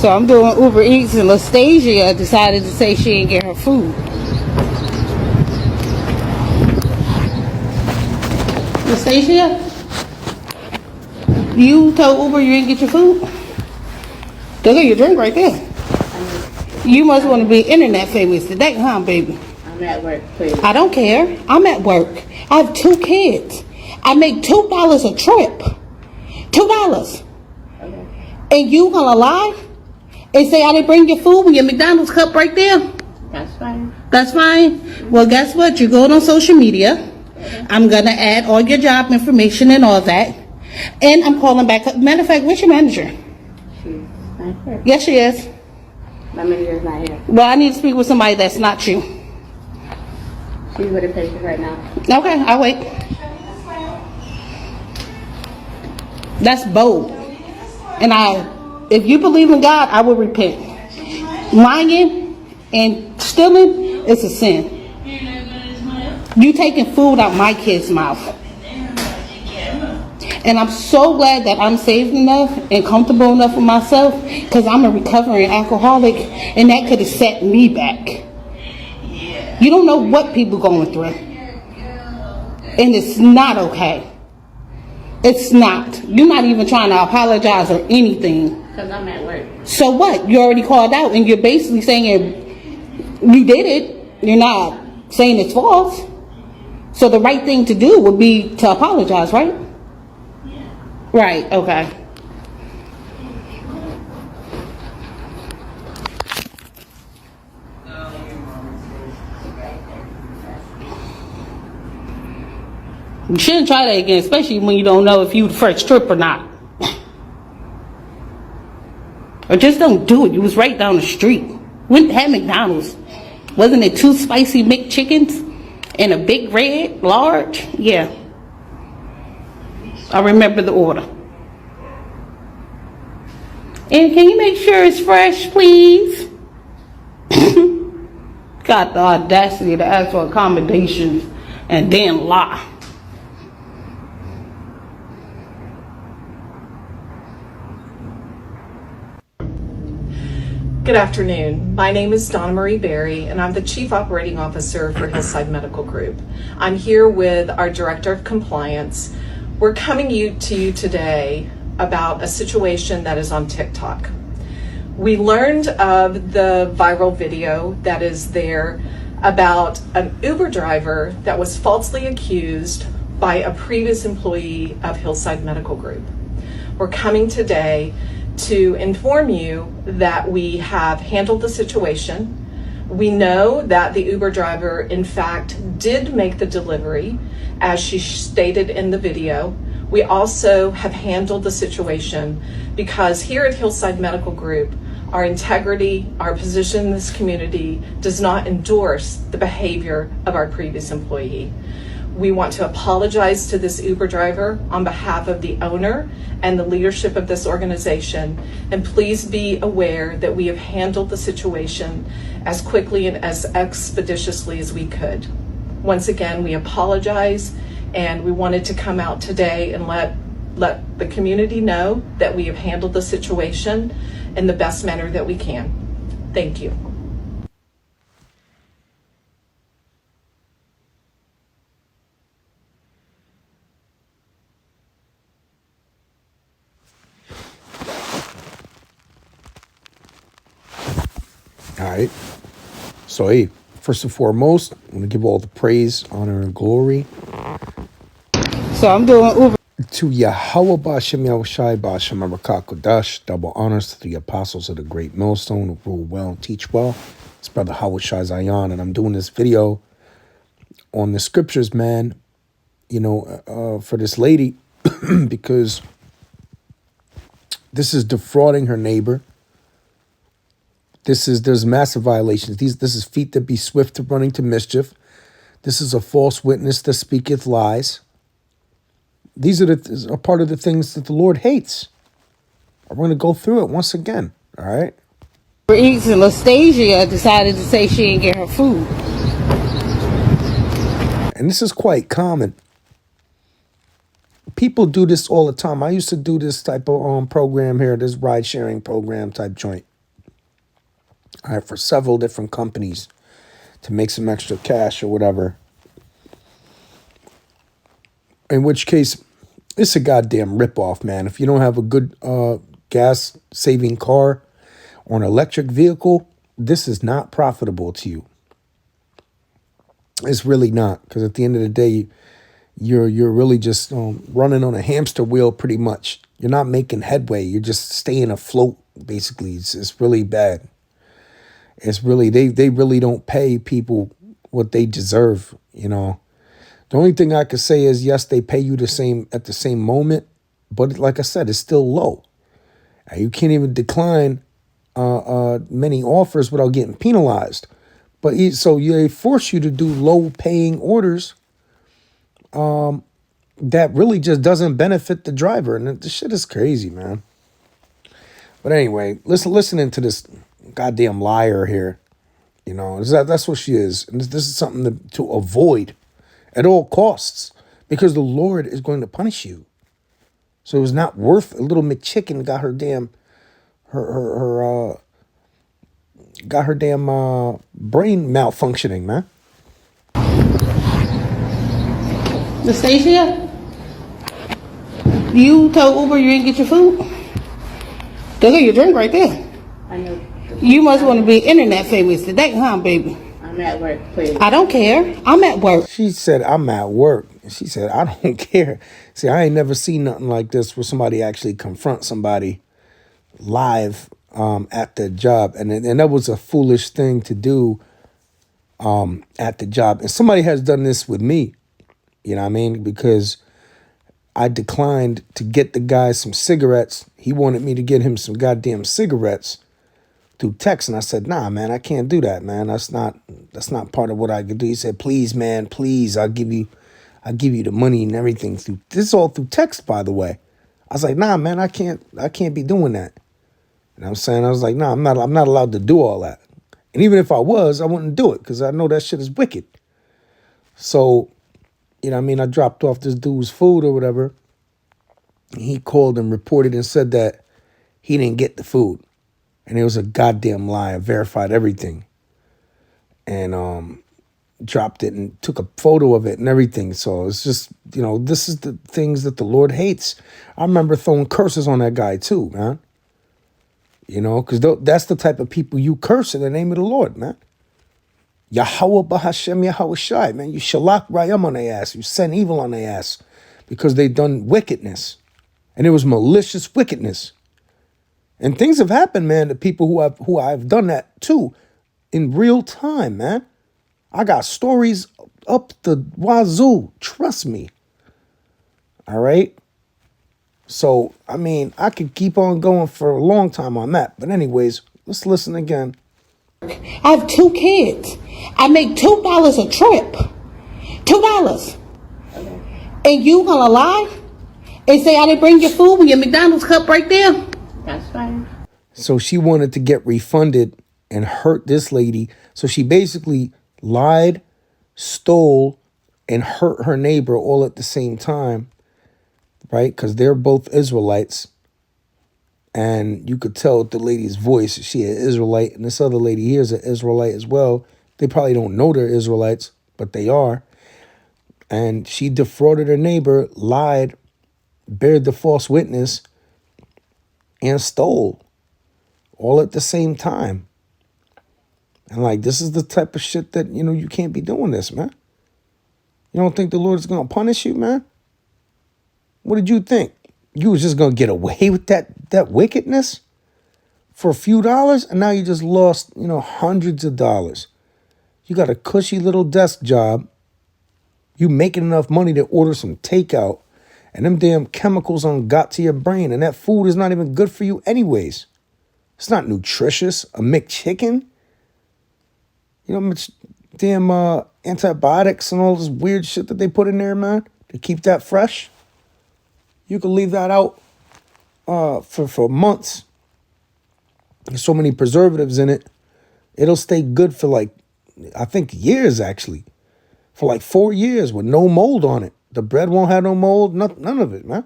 So I'm doing Uber Eats, and Lastasias decided to say she ain't get her food. Lastasias, you told Uber you didn't get your food? Look at your drink right there. You must want to be internet famous today, huh, baby? I'm at work, please. I don't care. I'm at work. I have 2 kids. I make $2 a trip. $2. Okay. And you gonna lie and say I didn't bring your food with your McDonald's cup right there? That's fine. That's fine. Well, guess what? You're going on social media. I'm gonna add all your job information and all that. And I'm calling back. Matter of fact, where's your manager? She's not here. Yes, she is. My manager's not here. Well, I need to speak with somebody that's not you. She's with a patient right now. Okay, I'll wait. That's bold. And if you believe in God, I will repent. Lying and stealing is a sin. You taking food out my kid's mouth. And I'm so glad that I'm saved enough and comfortable enough with myself, because I'm a recovering alcoholic, and that could have set me back. You don't know what people going through. And it's not okay. It's not. You're not even trying to apologize or anything. Because I'm at work. So what? You already called out, and you're basically saying you did it. You're not saying it's false. So the right thing to do would be to apologize, right? Yeah. Right, okay. You shouldn't try that again, especially when you don't know if you the first trip or not. Or just don't do it. You was right down the street. Went had McDonald's. Wasn't it 2 spicy McChickens and a big red large? Yeah. I remember the order. And can you make sure it's fresh, please? Got the audacity to ask for accommodations and then lie. Good afternoon. My name is Donna Marie Berry, and I'm the Chief Operating Officer for Hillside Medical Group. I'm here with our Director of Compliance. We're coming to you today about a situation that is on TikTok. We learned of the viral video that is there about an Uber driver that was falsely accused by a previous employee of Hillside Medical Group. We're coming today to inform you that we have handled the situation. We know that the Uber driver, in fact, did make the delivery, as she stated in the video. We also have handled the situation because here at Hillside Medical Group, our integrity, our position in this community does not endorse the behavior of our previous employee. We want to apologize to this Uber driver on behalf of the owner and the leadership of this organization. And please be aware that we have handled the situation as quickly and as expeditiously as we could. Once again, we apologize, and we wanted to come out today and let the community know that we have handled the situation in the best manner that we can. Thank you. All right. So, hey, first and foremost, I want to give all the praise, honor, and glory So I'm doing Uber. to Yahweh Bashem Yahushai Bashem Kodash. Double honors to the apostles of the great millstone who rule well and teach well. It's Brother Hawashai Zion, and I'm doing this video on the scriptures, man, for this lady because this is defrauding her neighbor. There's massive violations. This is feet that be swift to running to mischief. This is a false witness that speaketh lies. These are a part of the things that the Lord hates. I'm going to go through it once again. All right. Uber Eats, and Lastasias decided to say she didn't get her food. And this is quite common. People do this all the time. I used to do this type of program here, this ride sharing program type joint. all right, for several different companies to make some extra cash or whatever. In which case, it's a goddamn ripoff, man. If you don't have a good gas-saving car or an electric vehicle, this is not profitable to you. It's really not, because at the end of the day, you're really just running on a hamster wheel pretty much. You're not making headway. You're just staying afloat, basically. It's really bad. It's really, they really don't pay people what they deserve, you know. The only thing I could say is, yes, they pay you the same at the same moment, but like I said, it's still low. You can't even decline many offers without getting penalized. But so they force you to do low paying orders that really just doesn't benefit the driver. And this shit is crazy, man. But anyway, listening to this goddamn liar here, you know, that's what she is. And this is something to avoid at all costs, because the Lord is going to punish you. So it was not worth a little McChicken got her damn brain malfunctioning, man. Lastasias, you told Uber you didn't get your food? They got your drink right there. I know. You must want to be internet famous today, huh, baby? I'm at work, please. I don't care. I'm at work. She said, I'm at work. She said, I don't care. See, I ain't never seen nothing like this where somebody actually confront somebody live at their job. And that was a foolish thing to do at the job. And somebody has done this with me, you know what I mean? Because I declined to get the guy some cigarettes. He wanted me to get him some goddamn cigarettes through text, and I said, nah, man, I can't do that, man. That's not part of what I could do. He said, please, man, please, I'll give you the money and everything through this is all through text, by the way. I was like, nah, man, I can't be doing that. You know what I'm saying? I was like, nah, I'm not allowed to do all that. And even if I was, I wouldn't do it, because I know that shit is wicked. So, you know what I mean? I dropped off this dude's food or whatever. And he called and reported and said that he didn't get the food. And it was a goddamn lie. I verified everything. And dropped it and took a photo of it and everything. So it's just, you know, this is the things that the Lord hates. I remember throwing curses on that guy too, man. You know, because that's the type of people you curse in the name of the Lord, man. Yahweh Bahashem Yahweh Shai, man. You shalak rayam on their ass. You send evil on their ass because they done wickedness. And it was malicious wickedness. And things have happened, man, to people who I've done that to in real time, man. I got stories up the wazoo. Trust me. All right. So, I mean, I could keep on going for a long time on that. But anyways, let's listen again. I have 2 kids. I make $2 a trip. $2. Okay. And you gonna lie and say I didn't bring your food with your McDonald's cup right there? That's fine. So she wanted to get refunded and hurt this lady. So she basically lied, stole, and hurt her neighbor all at the same time, right? Because they're both Israelites. And you could tell with the lady's voice, she an Israelite. And this other lady here is an Israelite as well. They probably don't know they're Israelites, but they are. And she defrauded her neighbor, lied, bared the false witness, and stole all at the same time. And like, this is the type of shit that, you know, you can't be doing this, man. You don't think the Lord is going to punish you, man? What did you think? You was just going to get away with that wickedness for a few dollars? And now you just lost, you know, hundreds of dollars. You got a cushy little desk job. You making enough money to order some takeout. And them damn chemicals got to your brain. And that food is not even good for you anyways. It's not nutritious. A McChicken. You know, damn antibiotics and all this weird shit that they put in there, man, to keep that fresh. You can leave that out for months. There's so many preservatives in it. It'll stay good for like, I think years actually. For like 4 years with no mold on it. The bread won't have no mold, none of it, man.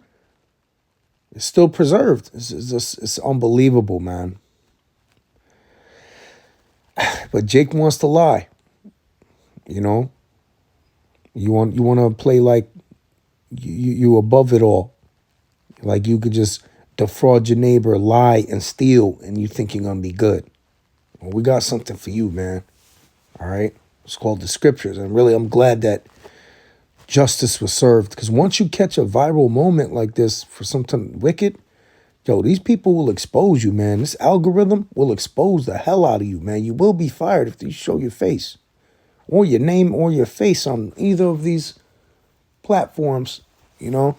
It's still preserved. It's unbelievable, man. But Jake wants to lie. You know, you want to play like you above it all, like you could just defraud your neighbor, lie and steal, and you think you're gonna be good. Well, we got something for you, man. All right, it's called the scriptures, and really, I'm glad that justice was served, because once you catch a viral moment like this for something wicked, yo, these people will expose you, man. This algorithm will expose the hell out of you, man. You will be fired if you show your face or your name or your face on either of these platforms. You know,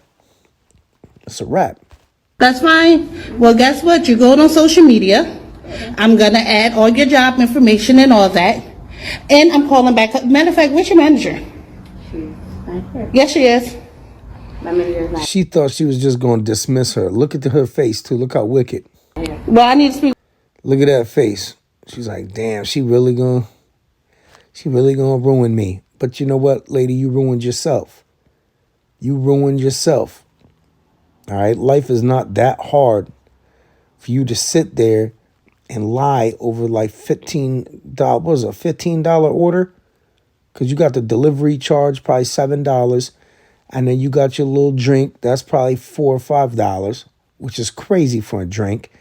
it's a wrap. That's fine. Well, guess what? You're going on social media. I'm going to add all your job information and all that. And I'm calling back. Matter of fact, where's your manager? She's not here. Yes, she is. My manager is not She thought she was just going to dismiss her. Look at her face, too. Look how wicked. here. Well, I need to speak. Look at that face. She's like, damn, she really gonna ruin me. But you know what, lady? You ruined yourself. You ruined yourself. All right? Life is not that hard for you to sit there and lie over like $15, what was it, a $15 order? Because you got the delivery charge, probably $7. And then you got your little drink, that's probably $4 or $5, which is crazy for a drink.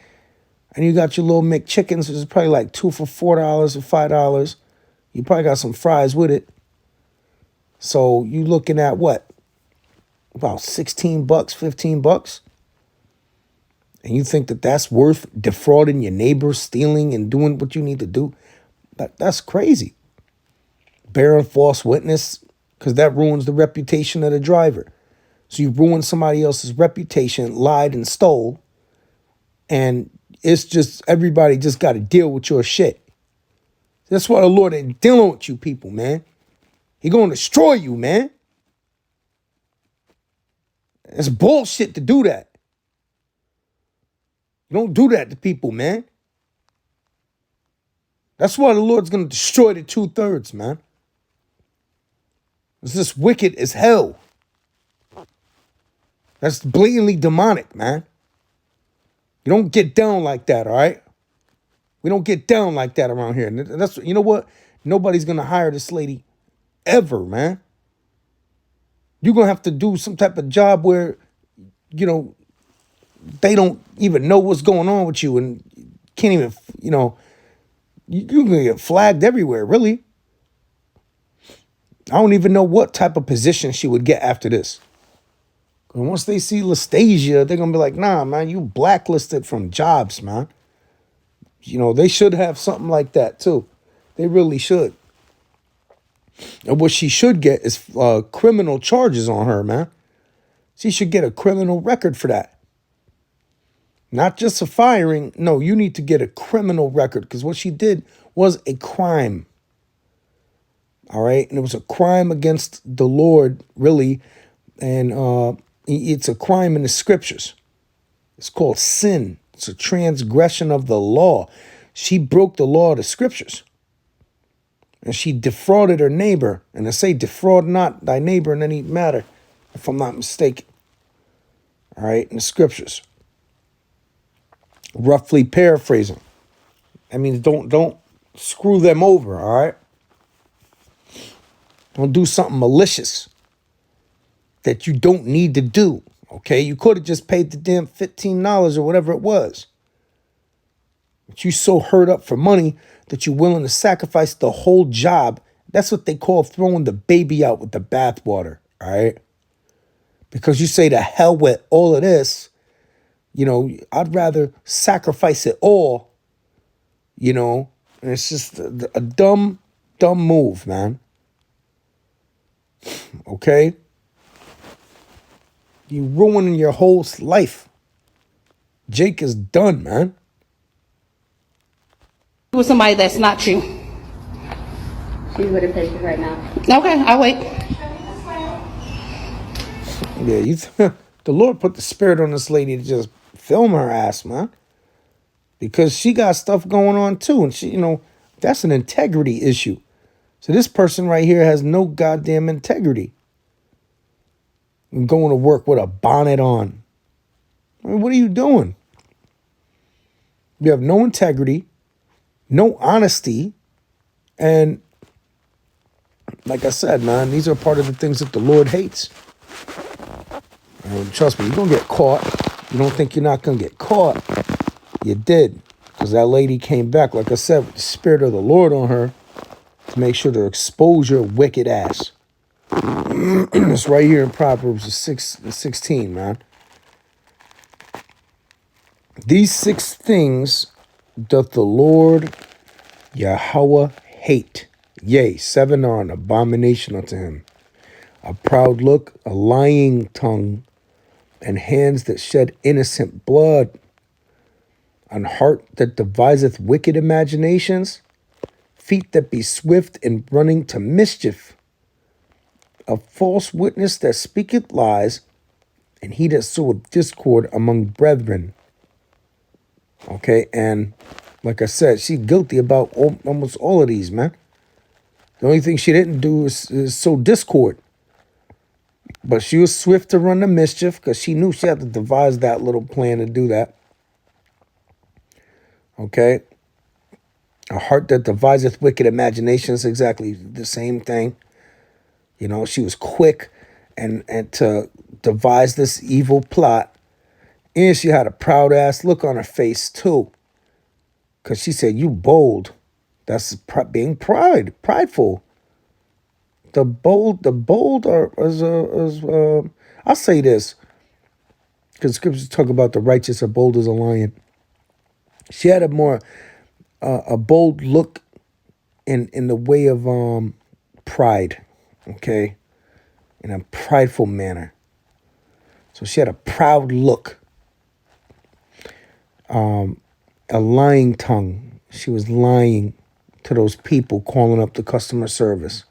And you got your little McChickens, which is probably like 2 for $4 or $5. You probably got some fries with it. So you looking at what? About $16, $15? And you think that that's worth defrauding your neighbor, stealing and doing what you need to do? That's crazy. Bearing false witness, because that ruins the reputation of the driver. So you ruined somebody else's reputation, lied and stole, and it's just everybody just got to deal with your shit. That's why the Lord ain't dealing with you people, man. He going to destroy you, man. It's bullshit to do that. You don't do that to people, man. That's why the Lord's going to destroy the 2/3, man. It's just wicked as hell. That's blatantly demonic, man. You don't get down like that, all right? We don't get down like that around here. And that's, you know what? Nobody's going to hire this lady ever, man. You're going to have to do some type of job where, you know, they don't even know what's going on with you and can't even, you know, you're going to get flagged everywhere, really. I don't even know what type of position she would get after this. And once they see Lastasias, they're going to be like, nah, man, you blacklisted from jobs, man. You know, they should have something like that, too. They really should. And what she should get is criminal charges on her, man. She should get a criminal record for that. Not just a firing. No, you need to get a criminal record because what she did was a crime. All right? And it was a crime against the Lord, really. And it's a crime in the scriptures. It's called sin. It's a transgression of the law. She broke the law of the scriptures. And she defrauded her neighbor. And I say defraud not thy neighbor in any matter, if I'm not mistaken. All right, in the scriptures. Roughly paraphrasing. I mean, don't screw them over, all right? Don't do something malicious that you don't need to do, okay? You could have just paid the damn $15 or whatever it was. But you so hurt up for money that you're willing to sacrifice the whole job. That's what they call throwing the baby out with the bathwater, all right? Because you say to hell with all of this, you know, I'd rather sacrifice it all, you know, and it's just a dumb move, man. Okay? You're ruining your whole life. Jake is done, man. With somebody that's not you. She's with a patient right now. Okay, I'll wait. Yeah, the Lord put the spirit on this lady to just film her ass, man. Because she got stuff going on too. And she, you know, that's an integrity issue. So this person right here has no goddamn integrity. And going to work with a bonnet on. I mean, what are you doing? You have no integrity, no honesty, And like I said, man, these are part of the things that the Lord hates. And trust me, you're going to get caught. You don't think you're not going to get caught. You did. Because that lady came back, like I said, with the Spirit of the Lord on her to make sure to expose your wicked ass. It's right here in Proverbs 16, man. These 6 things doth the Lord Yahweh hate. Yea, 7 are an abomination unto him. A proud look, a lying tongue, and hands that shed innocent blood, an heart that deviseth wicked imaginations, feet that be swift in running to mischief, a false witness that speaketh lies, and he that soweth discord among brethren. Okay, and like I said, she's guilty about almost all of these, man. The only thing she didn't do is sow discord. But she was swift to run the mischief because she knew she had to devise that little plan to do that. Okay. A heart that deviseth wicked imaginations, exactly the same thing. You know, she was quick and to devise this evil plot. And she had a proud ass look on her face too. Because she said, you bold. That's being prideful. The bold are, I'll say this, because scriptures talk about the righteous are bold as a lion. She had a bold look in the way of pride, okay, in a prideful manner. So she had a proud look, a lying tongue. She was lying to those people calling up the customer service.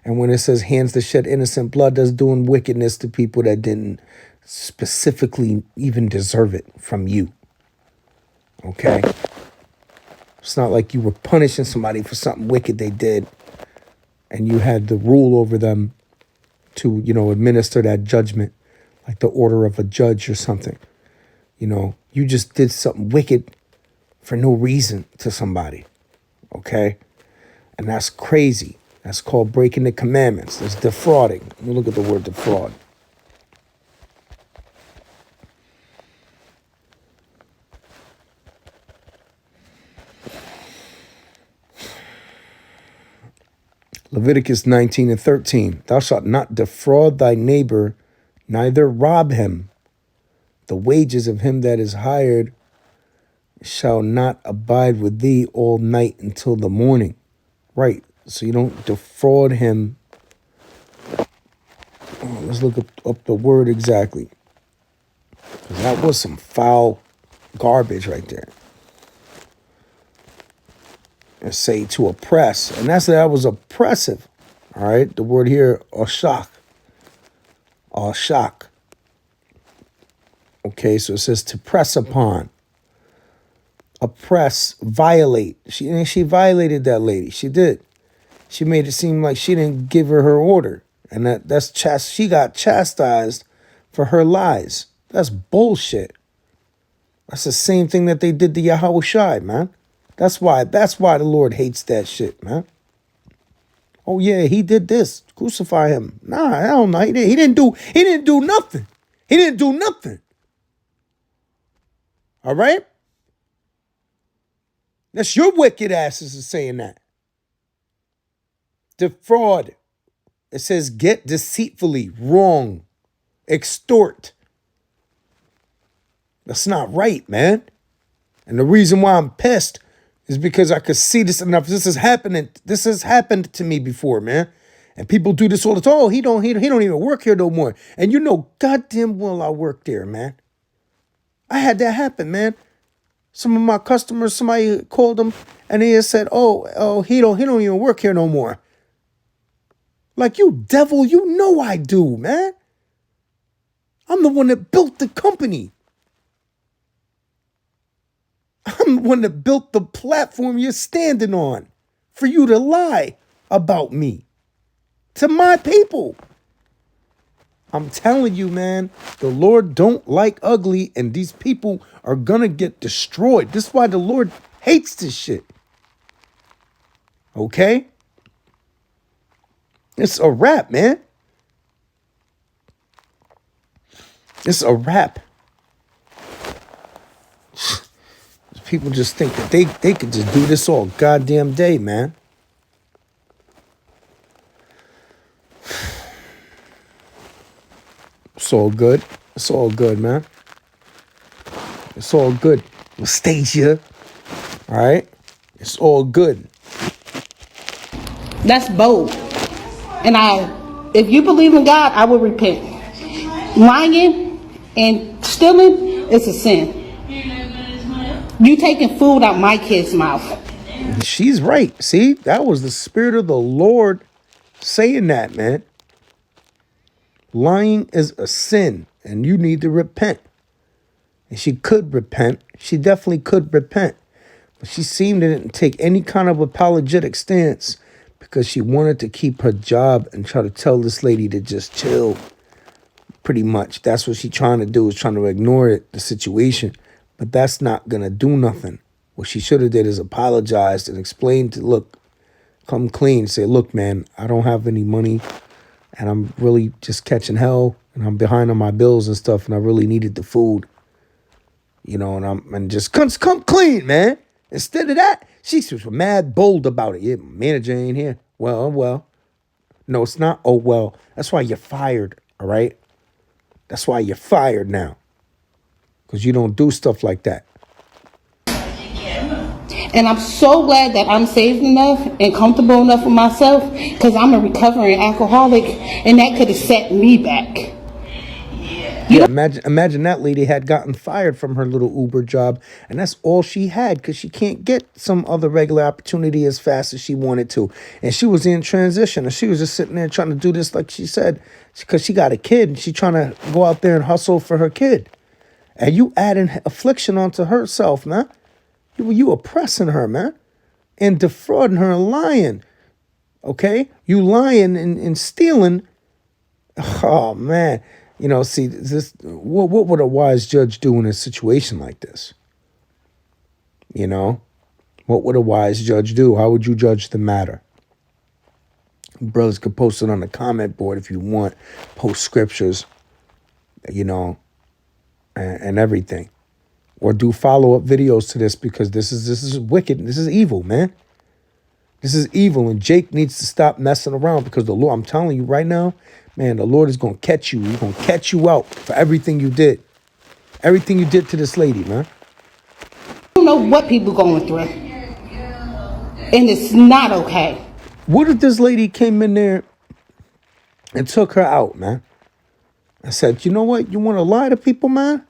And when it says hands that shed innocent blood, that's doing wickedness to people that didn't specifically even deserve it from you. Okay? It's not like you were punishing somebody for something wicked they did and you had the rule over them to, administer that judgment, like the order of a judge or something. You just did something wicked for no reason to somebody. Okay? And that's crazy. That's called breaking the commandments. That's defrauding. Let me look at the word defraud. Leviticus 19:13. Thou shalt not defraud thy neighbor, neither rob him. The wages of him that is hired shall not abide with thee all night until the morning. Right. So you don't defraud him. Oh, let's look up the word exactly. Because that was some foul garbage right there. And say to oppress. And that was oppressive. All right. The word here, oshak. Oshak. Okay. So it says to press upon. Oppress, violate. She violated that lady. She did. She made it seem like she didn't give her order. And she got chastised for her lies. That's bullshit. That's the same thing that they did to Yahweh Shai, man. That's why the Lord hates that shit, man. Oh yeah, he did this. Crucify him. Nah, hell no. He didn't do nothing. He didn't do nothing. All right? That's your wicked asses is saying that. Defraud. It says get deceitfully, wrong, extort. That's not right, man. And the reason why I'm pissed is because I could see this enough. This is happening. This has happened to me before, man. And people do this all the time. Oh, he don't even work here no more. And goddamn well I work there, man. I had that happen, man. Some of my customers, somebody called them and they said, oh, he don't even work here no more. Like, you devil, I do, man. I'm the one that built the company. I'm the one that built the platform you're standing on for you to lie about me to my people. I'm telling you, man, the Lord don't like ugly, and these people are going to get destroyed. This is why the Lord hates this shit. Okay? It's a wrap, man. It's a wrap. People just think that they could just do this all goddamn day, man. It's all good. It's all good, man. It's all good. Lastasia. All right? It's all good. That's bold. And if you believe in God, I will repent. Lying and stealing is a sin. You taking food out my kid's mouth. She's right. See, that was the Spirit of the Lord saying that, man. Lying is a sin, and you need to repent. And she could repent. She definitely could repent. But she seemed to didn't take any kind of apologetic stance because she wanted to keep her job and try to tell this lady to just chill. Pretty much. That's what she's trying to do, is trying to ignore it, the situation. But that's not going to do nothing. What she should have did is apologized and explained to, look, come clean. Say, look, man, I don't have any money. And I'm really just catching hell, and I'm behind on my bills and stuff, and I really needed the food, you know, and just come clean, man. Instead of that, she was mad bold about it. Yeah, manager ain't here. Well, no, it's not. Oh, well, that's why you're fired. All right. That's why you're fired now, because you don't do stuff like that. And I'm so glad that I'm saved enough and comfortable enough with myself, because I'm a recovering alcoholic, and that could have set me back. Yeah, imagine that lady had gotten fired from her little Uber job, and that's all she had because she can't get some other regular opportunity as fast as she wanted to. And she was in transition, and she was just sitting there trying to do this, like she said, because she got a kid, and she's trying to go out there and hustle for her kid. And you adding affliction onto herself, man. You oppressing her, man, and defrauding her and lying. Okay? You lying and stealing. Oh, man. You know, see, this. What would a wise judge do in a situation like this? You know? What would a wise judge do? How would you judge the matter? Brothers could post it on the comment board if you want. Post scriptures, you know, and everything. Or do follow-up videos to this, because this is wicked. This is evil, man. This is evil, and Jake needs to stop messing around, because the Lord, I'm telling you right now, man, the Lord is going to catch you. He's going to catch you out for everything you did. Everything you did to this lady, man. I don't know what people going through. And it's not okay. What if this lady came in there and took her out, man? I said, you know what? You want to lie to people, man?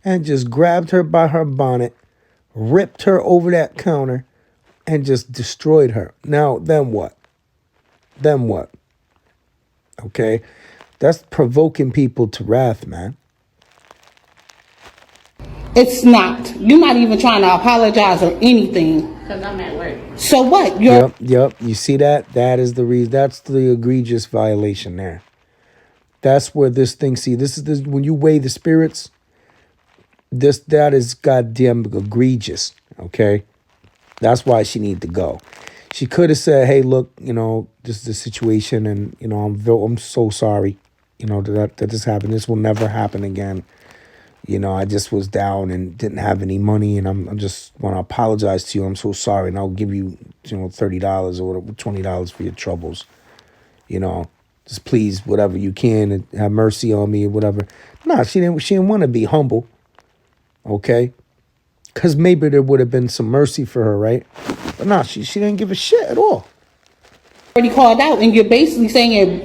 And just grabbed her by her bonnet, ripped her over that counter, and just destroyed her. Now, then what? Then what? Okay? That's provoking people to wrath, man. It's not. You're not even trying to apologize or anything. Because I'm at work. So what? Yep. You see that? That is the reason. That's the egregious violation there. That's where this thing, see, this is when you weigh the spirits, that is goddamn egregious, okay? That's why she need to go. She could have said, hey, look, you know, this is the situation, and, you know, I'm so sorry, you know, that this happened. This will never happen again. You know, I just was down and didn't have any money, and I'm just want to apologize to you. I'm so sorry, and I'll give you, you know, $30 or $20 for your troubles. You know, just please, whatever you can, and have mercy on me or whatever. Nah, she didn't want to be humble. Okay, because maybe there would have been some mercy for her, right? But nah, she didn't give a shit at all. Already called out, and you're basically saying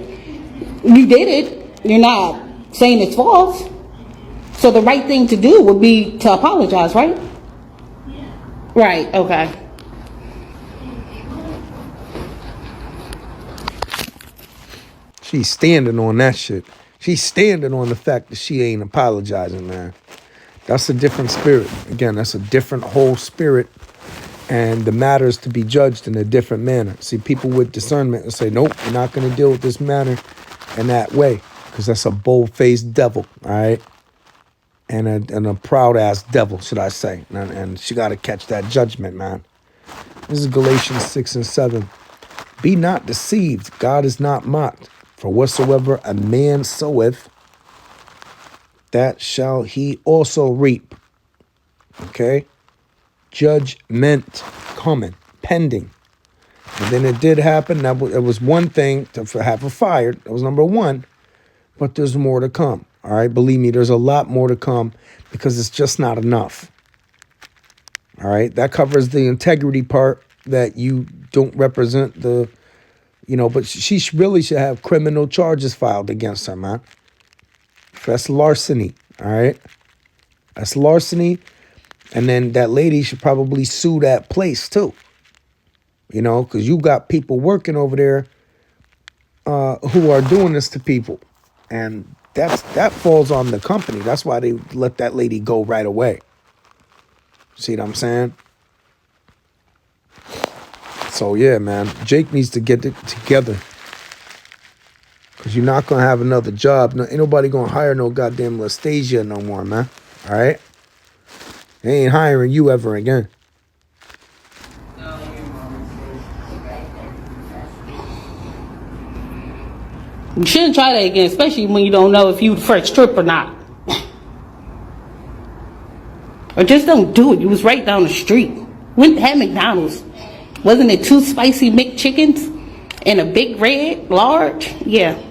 you did it. You're not saying it's false. So the right thing to do would be to apologize, right? Yeah. Right. Okay. She's standing on that shit. She's standing on the fact that she ain't apologizing, man. That's a different spirit. Again, that's a different whole spirit. And the matter is to be judged in a different manner. See, people with discernment will say, nope, you're not going to deal with this matter in that way. Because that's a bold-faced devil, all right? And a proud-ass devil, should I say. And she got to catch that judgment, man. This is Galatians 6 and 7. Be not deceived. God is not mocked. For whatsoever a man soweth, that shall he also reap. Okay? Judgment coming, pending. And then it did happen. It was one thing to have her fired. That was number one. But there's more to come. All right? Believe me, there's a lot more to come because it's just not enough. All right? That covers the integrity part that you don't represent the, but she really should have criminal charges filed against her, man. That's larceny. All right? That's larceny. And then that lady should probably sue that place too. Because you got people working over there who are doing this to people. And that falls on the company. That's why they let that lady go right away. See what I'm saying? So, yeah, man. Jake needs to get it together. Because you're not going to have another job. No, ain't nobody going to hire no goddamn Lastasias no more, man. All right? They ain't hiring you ever again. You shouldn't try that again, especially when you don't know if you the first trip or not. Or just don't do it. You was right down the street. Went had McDonald's. Wasn't it 2 spicy McChickens and a big red large? Yeah.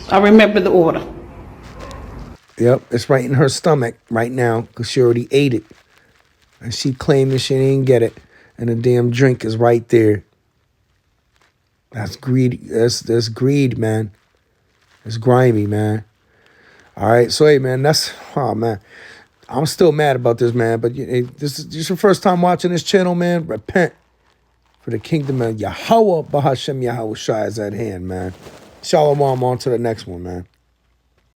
I remember the order. Yep, it's right in her stomach right now because she already ate it. And she claimed that she didn't get it. And the damn drink is right there. That's greed. That's greed, man. It's grimy, man. All right, so hey, man, man. I'm still mad about this, man. But this is your first time watching this channel, man. Repent, for the kingdom of Yahweh, Bahashem Yahweh Shai is at hand, man. Shalom, on to the next one, man.